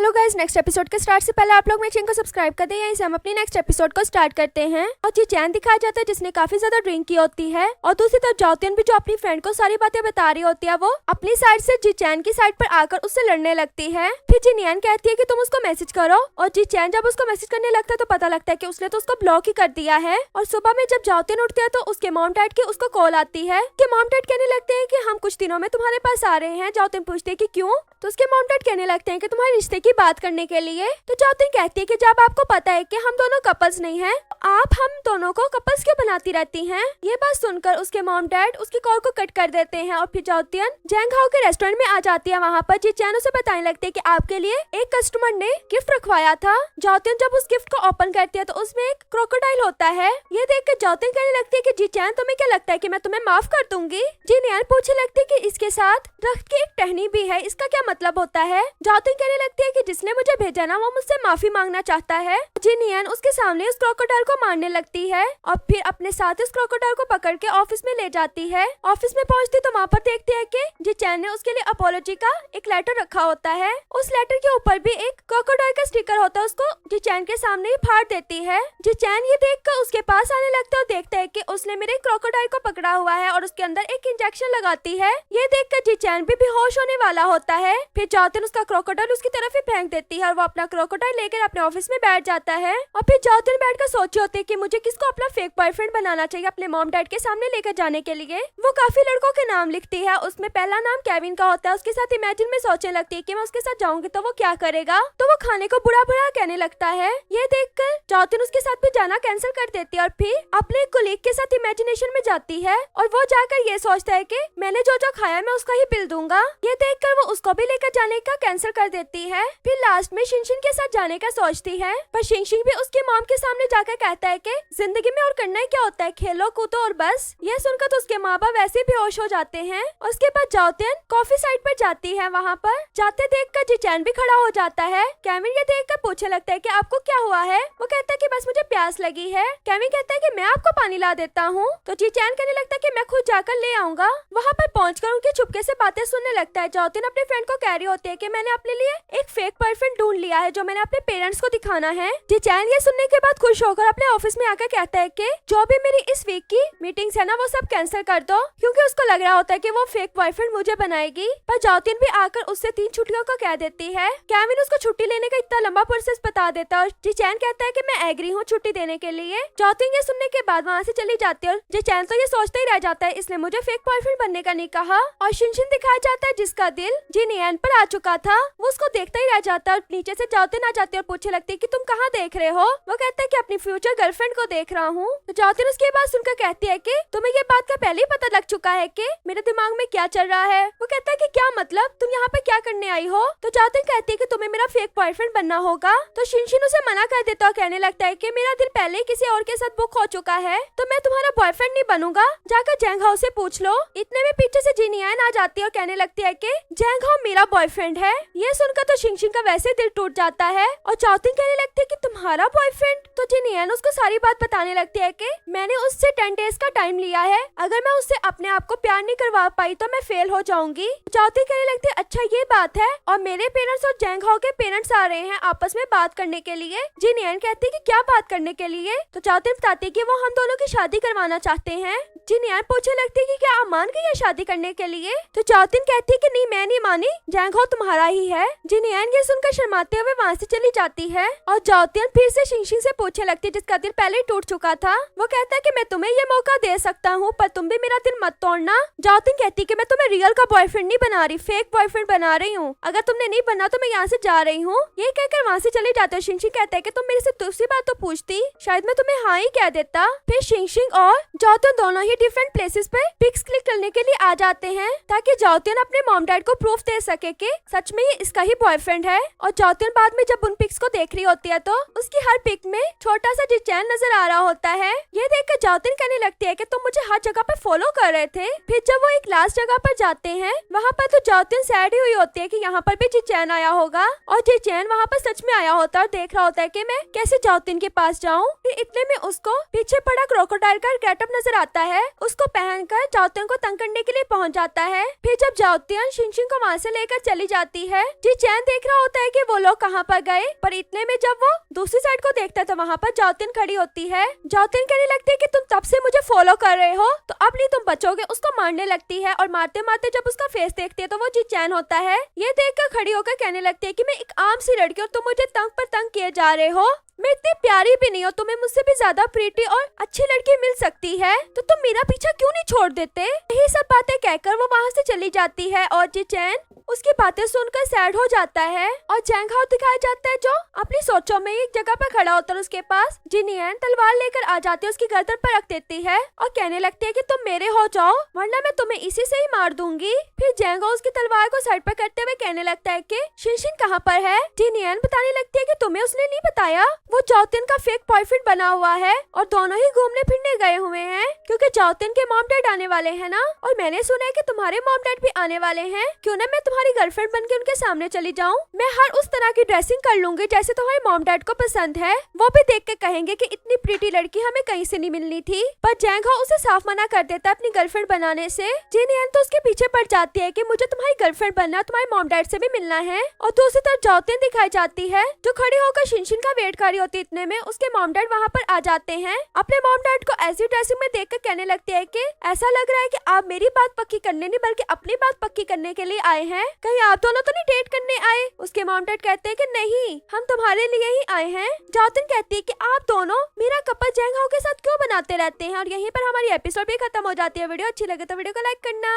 Hello guys, next episode के start से पहले आप लोग मेरे चैनल को सब्सक्राइब कर दें। यहीं से हम अपनी नेक्स्ट एपिसोड को स्टार्ट करते हैं। और जी चैन दिखाया जाता है जिसने काफी ज्यादा ड्रिंक की होती है और दूसरी तरफ जाओतिन भी जो अपनी फ्रेंड को सारी बातें बता रही होती है, वो अपनी साइड से जी चैन की साइड पर आकर उससे लड़ने लगती है। फिर जी नियन कहती है कि तुम उसको मैसेज करो और जी चैन जब उसको मैसेज करने लगता है तो पता लगता है कि उसने तो उसको ब्लॉक ही कर दिया है। और सुबह में जब जाओतिन उठती है तो उसके मॉम डैड की उसको कॉल आती है कि मॉम डैड कहने लगते हैं कि हम कुछ दिनों में तुम्हारे पास आ रहे हैं। जाओतिन पूछती है कि क्यों, तो उसके मॉम डैड कहने लगते हैं कि तुम्हारे रिश्ते की बात करने के लिए। तो जाओतिन कहती है कि जब आपको पता है कि हम दोनों कपल्स नहीं हैं, आप हम दोनों को कपल्स क्यों बनाती रहती हैं। ये बात सुनकर उसके मॉम डैड उसकी कॉल को कट कर देते हैं और फिर जाओतिन जैंगहाओ के रेस्टोरेंट में आ जाती है। वहाँ पर जी चैन उसे बताने लगती है कि आपके लिए एक कस्टमर ने गिफ्ट रखवाया था। जाओतिन जब उस गिफ्ट को ओपन करती है तो उसमें एक क्रोकोडाइल होता है। ये देखकर जाओतिन कहने लगती है कि जी चैन तुम्हें क्या लगता है कि मैं तुम्हें माफ कर दूंगी। जी नियन पूछने लगती है कि इसके साथ दरख्त की एक टहनी भी है, इसका क्या मतलब होता है। जाओतिन कहने लगती है कि जिसने मुझे भेजा ना वो मुझसे माफी मांगना चाहता है। जी नियन उसके सामने उस क्रोकोडाइल को मारने लगती है और फिर अपने साथ उस क्रोकोडाइल को पकड़ के ऑफिस में ले जाती है। ऑफिस में पहुंचती तो वहाँ पर देखती है कि जी चैन ने उसके लिए अपॉलॉजी का एक लेटर रखा होता है। उस लेटर के ऊपर भी एक क्रोकोडाइल का स्टिकर होता है, उसको जी चैन के सामने ही फाड़ देती है। जी चैन ये देखकर उसके पास आने लगता है और देखता है कि उसने मेरे क्रोकोडाइल को पकड़ा हुआ है और उसके अंदर एक इंजेक्शन लगाती है। ये देखकर जी चैन भी बेहोश होने वाला होता है। फिर जाओतिन उसका क्रोकोडाइल उसकी तरफ ही फेंक देती है और वो अपना क्रोकोडाइल लेकर अपने ऑफिस में बैठ जाता है। और फिर जाओतिन बैठकर सोचे होते कि मुझे किसको अपना फेक बॉयफ्रेंड बनाना चाहिए अपने मॉम डैड के सामने लेकर जाने के लिए। वो काफी लड़कों के नाम लिखती है, उसमें पहला नाम केविन का होता है। उसके साथ इमेजिन में सोचने लगती है कि मैं उसके साथ जाऊंगी तो वो क्या करेगा, तो वो खाने को बुरा बुरा कहने लगता है। ये देखकर जाओतिन उसके साथ भी जाना कैंसिल कर देती है और फिर अपने कोलीग के साथ इमेजिनेशन में जाती है और वो जाकर ये सोचता है कि मैंने जो जो खाया मैं उसका ही बिल दूंगा। ये देखकर वो उसको भी लेकर जाने का कैंसिल कर देती है। फिर लास्ट में शिनशिन के साथ जाने का सोचती है, पर शिनशिन भी उसकी मॉम के सामने जाकर कहता है कि जिंदगी में और करना ही क्या होता है, खेलो कूदो और बस। ये सुनकर तो उसके माँ बाप वैसे बेहोश हो जाते हैं। उसके बाद जाओतिन कॉफी साइड पर जाती है। वहाँ पर जाते देखकर जी चैन भी खड़ा हो जाता है। केविन ये देखकर पूछने लगता है कि आपको क्या हुआ है। वो कहता है कि बस मुझे प्यास लगी है। केविन कहता है कि मैं आपको पानी ला देता हूँ। तो जी चैन कहने लगता है कि मैं खुद जाकर ले आऊंगा। वहाँ पर पहुंचकर उनकी चुपके से बातें सुनने लगता है। जाओतिन अपने फ्रेंड को कह रही होती है कि मैंने अपने लिए एक फेक बॉयफ्रेंड ढूंढ लिया है जो मैंने अपने पेरेंट्स को दिखाना है। जी चैन ये सुनने के बाद खुश होकर अपने ऑफिस में आकर कहता है कि जो भी मेरी इस वीक की मीटिंग्स है ना वो सब कैंसिल कर दो, क्योंकि उसको लग रहा होता है कि वो फेक बॉयफ्रेंड मुझे बनाएगी। पर जाओतिन भी आकर उससे 3 छुट्टियों को कह देती है। केविन उसको छुट्टी लेने का इतना लंबा प्रोसेस बता देता है और जी चैन कहता है कि मैं एग्री हूँ छुट्टी देने के लिए। जाओतिन ये सुनने के बाद वहाँ से चली जाती है और जी चैन तो ये सोचता ही रह जाता है इसने मुझे फेक बॉयफ्रेंड बनने का नहीं कहा। और शिनशिन दिखाया जाता है जिसका दिल जी नियन पर आ चुका था। वो उसको देखता ही रह जाता है और नीचे से जाओतिन आ जाती है और पूछने लगती है कि तुम कहाँ देख रहे हो। वो कहता है कि अपनी फ्यूचर गर्लफ्रेंड को देख रहा हूँ। तो जाओतिन उसकी बात सुनकर कहती है कि तुम्हें ये बात का पहले ही पता लग चुका है कि मेरे दिमाग में क्या चल रहा है। वो कहता है कि क्या मतलब, तुम यहाँ पे क्या करने आई हो। तो जाओतिन कहती है कि तुम्हें मेरा फेक बॉयफ्रेंड बनना होगा। तो शिनशिन उसे मना कर देता और कहने लगता है कि मेरा दिल पहले ही किसी और के साथ बुक हो चुका है, तो मैं तुम्हारा बॉयफ्रेंड नहीं बनूंगा, जाकर जैंगहाओ से पूछ लो। इतने में पीछे से जी नियन आ जाती है और कहने लगती है कि जैंगहाओ मेरा बॉयफ्रेंड है। ये सुनकर तो शिनशिन का वैसे दिल टूट जाता है और जाओतिन कहने लगती है कि तुम्हारा बॉयफ्रेंड। तो जी नियन उसको सारी बात बताने लगती है कि मैंने उससे 10 डेज का टाइम लिया है, अगर मैं उससे अपने आप को प्यार नहीं करवा पाई तो मैं फेल हो जाऊंगी। जाओतिन कहने लगती है अच्छा ये बात है, और मेरे पेरेंट्स और जैंगहाओ के पेरेंट्स आ रहे हैं आपस में बात करने के लिए। जी नियन कहती है कि क्या बात करने के लिए। तो जाओतिन बताती है कि वो हम दोनों की शादी करवाना चाहते हैं। जी नियन पूछने लगती है कि क्या आप मान गई है शादी करने के लिए। तो जाओतिन कहती है कि नहीं मैं नहीं मानी, जैंगहाओ तुम्हारा ही है। जी नियन ये सुनकर शर्माते हुए वहाँ से चली जाती है और जाओतिन फिर से शिनशिन से पूछने लगती है जिसका दिल पहले ही टूट चुका था। वो कहता है कि मैं तुम्हें ये मौका दे सकता हूँ पर तुम भी मेरा दिल मत तोड़ना। जाओतिन कहती है कि मैं तुम्हें रियल का बॉयफ्रेंड नहीं बना रही, फेक बॉयफ्रेंड बना रही हूँ, अगर तुमने नहीं बना तो मैं यहाँ से जा रही हूँ। ये कहकर वहाँ से चले जाते हैं। शिनशिन कहता है कि तुम मेरे से दूसरी बात तो पूछती, शायद मैं तुम्हें हाँ ही कह देता। फिर शिनशिन और जाओतिन दोनों ही डिफरेंट प्लेसेस पे पिक्स क्लिक करने के लिए आ जाते हैं ताकि जाओतिन अपने मॉम डैड को प्रूफ दे सके कि सच में ये इसका ही बॉयफ्रेंड है। और जाओतिन बाद में जब उन पिक्स को देख रही होती है तो उसकी हर पिक में छोटा सा जी चैन नजर आ रहा होता है। ये देखकर जाओतिन कहने लगती है कि तुम मुझे हर जगह पर फॉलो कर रहे थे। फिर जब वो एक लास्ट जगह पर जाते हैं वहाँ पर तो जाओतिन सैड ही हुई होती है कि यहाँ पर भी जी चैन आया होगा और जी चैन वहाँ पर सच में आया होता है और देख रहा होता है कि मैं कैसे जाओतिन के पास जाऊँ। फिर इतने में उसको पीछे पड़ा क्रोकोडाइल का गेटअप नजर आता है है उसको पहनकर जाओतियन को तंग करने के लिए पहुंच जाता है। फिर जब जाओतियन शिनशिन को वहाँ से लेकर चली जाती है, जी चैन देख रहा होता है कि वो लोग कहाँ पर गए, पर इतने में जब वो दूसरी साइड को देखता है तो वहाँ पर जाओतियन खड़ी होती है। जाओतियन कहने लगती है कि तुम तब से मुझे फॉलो कर रहे हो तो अब नहीं तुम बचोगे। उसको मारने लगती है और मारते मारते जब उसका फेस देखती है तो वो जी चैन होता है। ये देखकर खड़ी होकर कहने लगती है कि मैं एक आम सी लड़की और तुम मुझे तंग पर तंग किए जा रहे हो। मैं इतनी प्यारी भी नहीं हूँ, तुम्हें मुझसे भी ज्यादा प्रीटी और अच्छी लड़की मिल सकती है, तो तुम मेरा पीछा क्यों नहीं छोड़ देते। यही सब बातें कहकर वो वहाँ से चली जाती है और जी चैन उसकी बातें सुनकर सैड हो जाता है। और जैंग हाओ दिखाया जाता है जो अपनी सोचों में एक जगह पर खड़ा होता है। उसके पास जिनियन तलवार लेकर आ जाती है, उसकी गर्दन पर रख देती है और कहने लगती है कि तुम मेरे हो जाओ वरना मैं तुम्हें इसी से ही मार दूंगी। फिर जैंग हाओ उसकी तलवार को साइड पर करते हुए कहने लगता है कि शिनशिन कहाँ पर है। जिनियन बताने लगती है कि तुम्हें उसने नहीं बताया, वो जाओतियन का फेक बॉयफ्रेंड बना हुआ है और दोनों ही घूमने फिरने गए हुए हैं क्योंकि जाओतियन के मॉम डैड आने वाले हैं ना, और मैंने सुना है कि तुम्हारे मॉम डैड भी आने वाले हैं। क्यों ना मैं तुम्हारी गर्लफ्रेंड बनके उनके सामने चली जाऊं। मैं हर उस तरह की ड्रेसिंग कर लूंगी जैसे तुम्हारे मॉम डैड को पसंद है, वो भी देख के कहेंगे कि इतनी प्रीटी लड़की हमें कहीं से नहीं मिलनी थी। पर जैंग हाओ उसे साफ मना कर देता है अपनी गर्लफ्रेंड बनाने से। जिनियन तो उसके पीछे पड़ जाती है कि मुझे तुम्हारी गर्लफ्रेंड बनना, तुम्हारे मॉम डैड से भी मिलना है। और दूसरी तरफ जाओतियन दिखाई जाती है जो खड़ी होकर शिनशिन का वेट कर रही होती है। इतने में उसके मॉम डैड वहाँ पर आ जाते हैं। अपने मॉम डैड को ऐसी ड्रेसिंग में देखकर कहने लगते हैं कि ऐसा लग रहा है कि आप मेरी बात पक्की करने नहीं बल्कि अपनी बात पक्की करने के लिए आए हैं, कहीं आप दोनों तो नहीं डेट करने आए। उसके मॉम डैड कहते हैं कि नहीं, हम तुम्हारे लिए ही आए हैं। जाओतियन कहती है कि आप दोनों मेरा कपल जैंग हाओ के साथ क्यों बनाते रहते हैं। और यहीं पर हमारी एपिसोड भी खत्म हो जाती है। वीडियो अच्छी लगे तो वीडियो को लाइक करना।